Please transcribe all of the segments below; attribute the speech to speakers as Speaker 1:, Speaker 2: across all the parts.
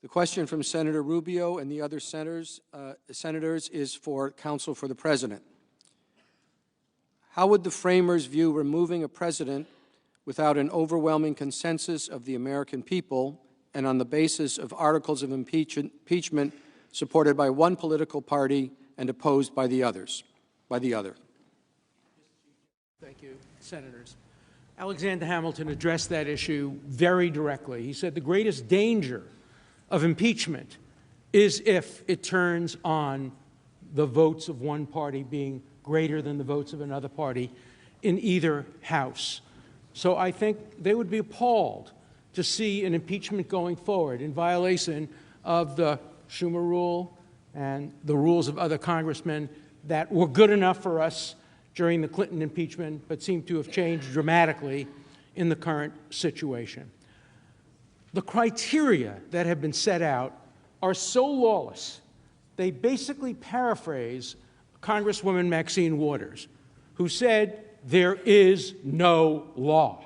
Speaker 1: The question from Senator Rubio and the other senators is for counsel for the President. How would the framers view removing a president without an overwhelming consensus of the American people and on the basis of articles of impeachment supported by one political party and opposed by the other?
Speaker 2: Thank you, Senators. Alexander Hamilton addressed that issue very directly. He said the greatest danger of impeachment is if it turns on the votes of one party being greater than the votes of another party in either house. So I think they would be appalled to see an impeachment going forward in violation of the Schumer rule and the rules of other congressmen that were good enough for us during the Clinton impeachment, but seem to have changed dramatically in the current situation. The criteria that have been set out are so lawless, they basically paraphrase Congresswoman Maxine Waters, who said, there is no law.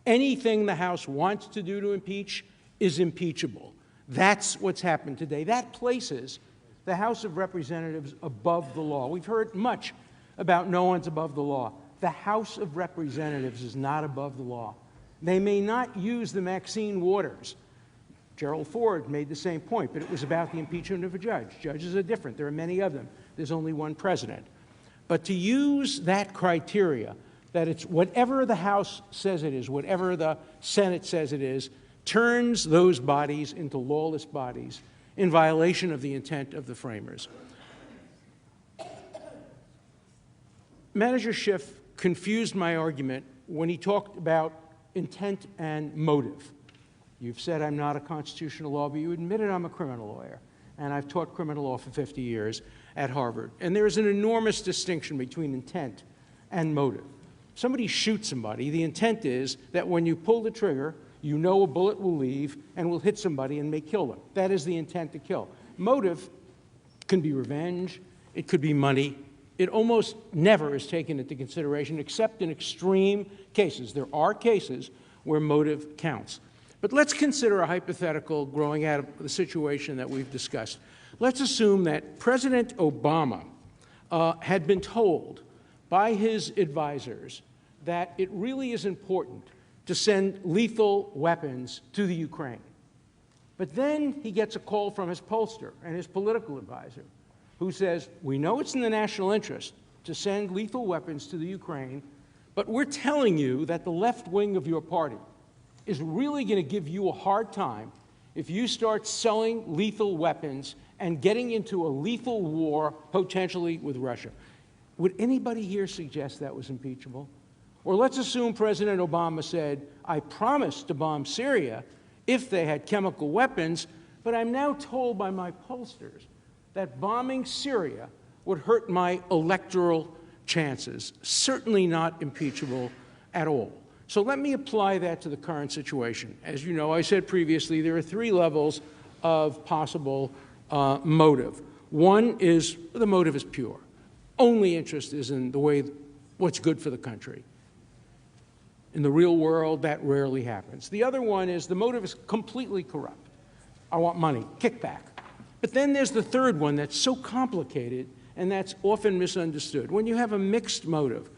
Speaker 2: Anything the House wants to do to impeach is impeachable. That's what's happened today. That places the House of Representatives above the law. We've heard much about no one's above the law. The House of Representatives is not above the law. They may not use the Maxine Waters. Gerald Ford made the same point, but it was about the impeachment of a judge. Judges are different. There are many of them. There's only one president. But to use that criteria, that it's whatever the House says it is, whatever the Senate says it is, turns those bodies into lawless bodies in violation of the intent of the framers. Manager Schiff confused my argument when he talked about intent and motive. You've said I'm not a constitutional lawyer, but you admitted I'm a criminal lawyer, and I've taught criminal law for 50 years at Harvard. And there is an enormous distinction between intent and motive. Somebody shoots somebody, the intent is that when you pull the trigger, you know a bullet will leave and will hit somebody and may kill them. That is the intent to kill. Motive can be revenge, it could be money. It almost never is taken into consideration except in extreme cases. There are cases where motive counts. But let's consider a hypothetical growing out of the situation that we've discussed. Let's assume that President Obama had been told by his advisors that it really is important to send lethal weapons to the Ukraine. But then he gets a call from his pollster and his political advisor who says, we know it's in the national interest to send lethal weapons to the Ukraine, but we're telling you that the left wing of your party is really going to give you a hard time if you start selling lethal weapons and getting into a lethal war, potentially with Russia. Would anybody here suggest that was impeachable? Or let's assume President Obama said, I promised to bomb Syria if they had chemical weapons, but I'm now told by my pollsters that bombing Syria would hurt my electoral chances. Certainly not impeachable at all. So let me apply that to the current situation. As you know, I said previously, there are three levels of possible motive. One is the motive is pure. Only interest is in the way what's good for the country. In the real world, that rarely happens. The other one is the motive is completely corrupt. I want money, kickback. But then there's the third one that's so complicated and that's often misunderstood. When you have a mixed motive,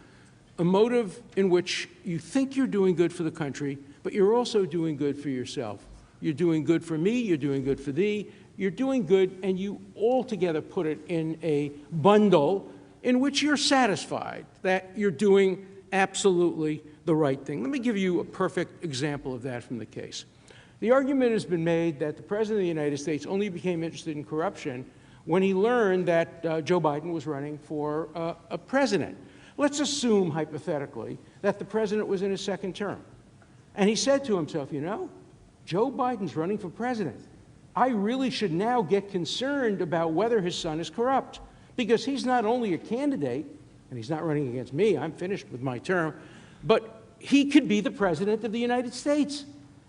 Speaker 2: a motive in which you think you're doing good for the country, but you're also doing good for yourself. You're doing good for me, you're doing good for thee, you're doing good, and you altogether put it in a bundle in which you're satisfied that you're doing absolutely the right thing. Let me give you a perfect example of that from the case. The argument has been made that the President of the United States only became interested in corruption when he learned that Joe Biden was running for a president. Let's assume, hypothetically, that the president was in his second term. And he said to himself, you know, Joe Biden's running for president. I really should now get concerned about whether his son is corrupt, because he's not only a candidate, and he's not running against me, I'm finished with my term, but he could be the President of the United States.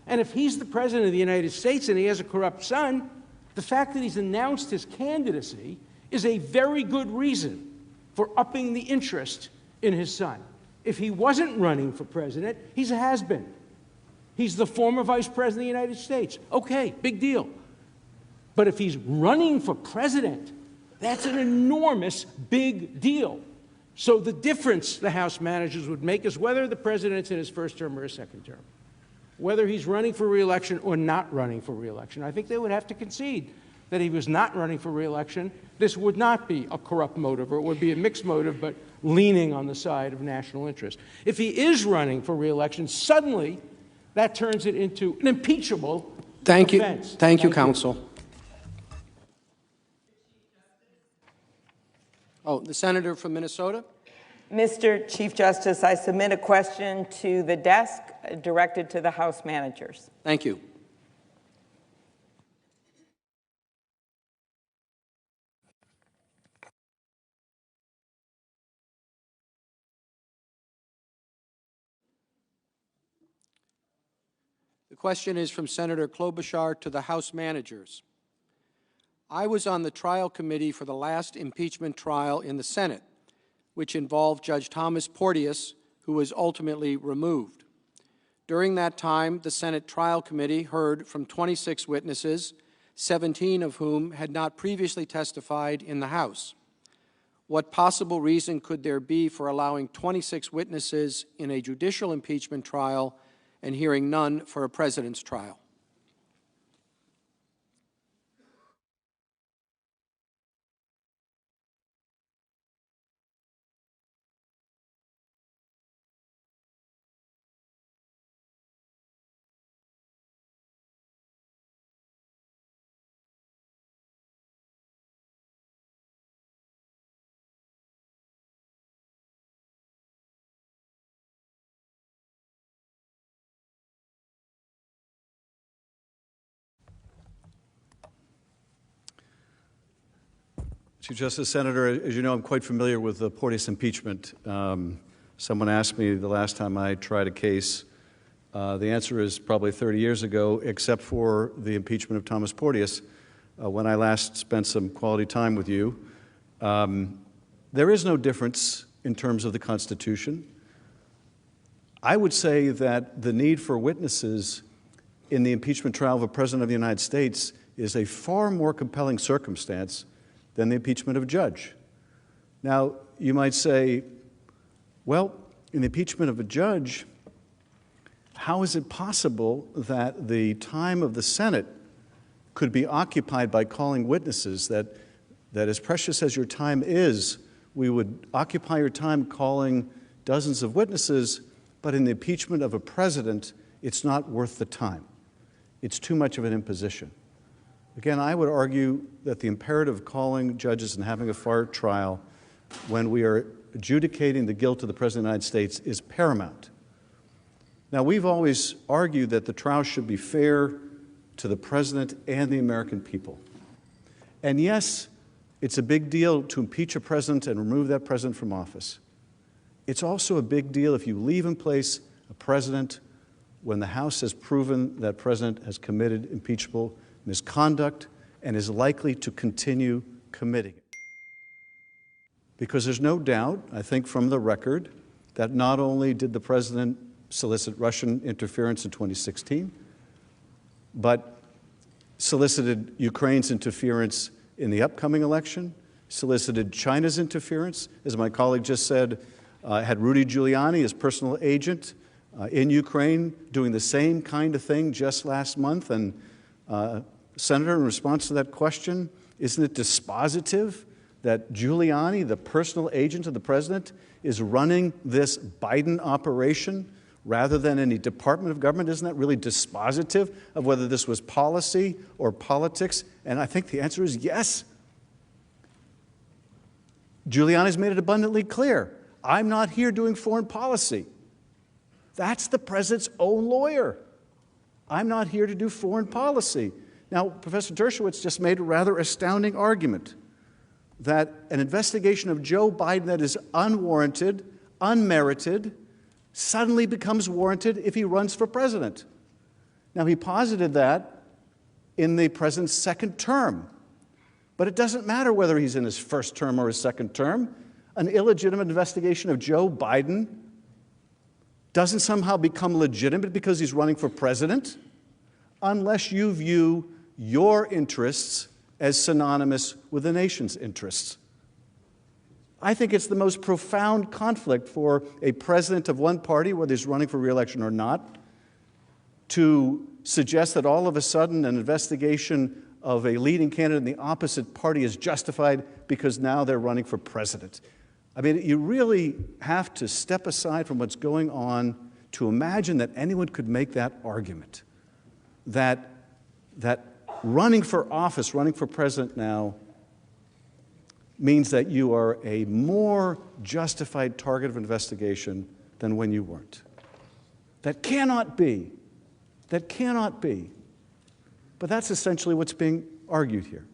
Speaker 2: And if he's the President of the United States and he has a corrupt son, the fact that he's announced his candidacy is a very good reason for upping the interest in his son. If he wasn't running for president, he's a has-been. He's the former Vice President of the United States. Okay, big deal. But if he's running for president, that's an enormous, big deal. So the difference the House managers would make is whether the president's in his first term or his second term, whether he's running for re-election or not running for re-election. I think they would have to concede that if he was not running for re-election, this would not be a corrupt motive, or it would be a mixed motive, but leaning on the side of national interest. If he is running for re-election, suddenly that turns it into an impeachable offense.
Speaker 1: Thank you, counsel. Oh, the senator from Minnesota.
Speaker 3: Mr. Chief Justice, I submit a question to the desk directed to the House managers.
Speaker 1: Thank you. The question is from Senator Klobuchar to the House managers. I was on the trial committee for the last impeachment trial in the Senate, which involved Judge Thomas Porteous, who was ultimately removed. During that time, the Senate trial committee heard from 26 witnesses, 17 of whom had not previously testified in the House. What possible reason could there be for allowing 26 witnesses in a judicial impeachment trial and hearing none for a president's trial?
Speaker 4: Chief Justice, Senator, as you know, I'm quite familiar with the Porteous impeachment. Someone asked me the last time I tried a case. The answer is probably 30 years ago, except for the impeachment of Thomas Porteous, when I last spent some quality time with you. There is no difference in terms of the Constitution. I would say that the need for witnesses in the impeachment trial of a President of the United States is a far more compelling circumstance than the impeachment of a judge. Now, you might say, well, in the impeachment of a judge, how is it possible that the time of the Senate could be occupied by calling witnesses, that as precious as your time is, we would occupy your time calling dozens of witnesses, but in the impeachment of a president, it's not worth the time. It's too much of an imposition. Again, I would argue that the imperative of calling judges and having a fair trial when we are adjudicating the guilt of the President of the United States is paramount. Now, we've always argued that the trial should be fair to the President and the American people. And yes, it's a big deal to impeach a president and remove that president from office. It's also a big deal if you leave in place a president when the House has proven that president has committed impeachable misconduct and is likely to continue committing it. Because there's no doubt, I think from the record, that not only did the president solicit Russian interference in 2016, but solicited Ukraine's interference in the upcoming election, solicited China's interference, as my colleague just said, had Rudy Giuliani, his personal agent, in Ukraine, doing the same kind of thing just last month. And Senator, in response to that question, isn't it dispositive that Giuliani, the personal agent of the president, is running this Biden operation rather than any department of government? Isn't that really dispositive of whether this was policy or politics? And I think the answer is yes. Giuliani's made it abundantly clear. I'm not here doing foreign policy. That's the president's own lawyer. I'm not here to do foreign policy. Now, Professor Dershowitz just made a rather astounding argument that an investigation of Joe Biden that is unwarranted, unmerited, suddenly becomes warranted if he runs for president. Now, he posited that in the president's second term. But it doesn't matter whether he's in his first term or his second term. An illegitimate investigation of Joe Biden doesn't somehow become legitimate because he's running for president unless you view your interests as synonymous with the nation's interests. I think it's the most profound conflict for a president of one party, whether he's running for re-election or not, to suggest that all of a sudden an investigation of a leading candidate in the opposite party is justified because now they're running for president. I mean, you really have to step aside from what's going on to imagine that anyone could make that argument, that running for office, running for president now, means that you are a more justified target of investigation than when you weren't. That cannot be. That cannot be. But that's essentially what's being argued here.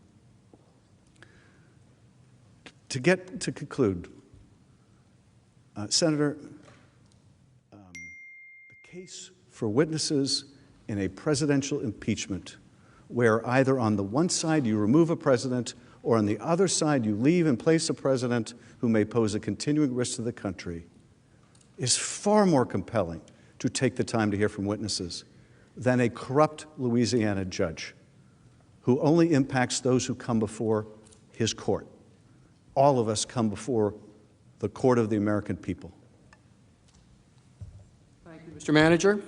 Speaker 4: To conclude, Senator, the case for witnesses in a presidential impeachment where either on the one side you remove a president or on the other side you leave and place a president who may pose a continuing risk to the country is far more compelling to take the time to hear from witnesses than a corrupt Louisiana judge who only impacts those who come before his court. All of us come before the court of the American people.
Speaker 1: Thank you, Mr. Manager.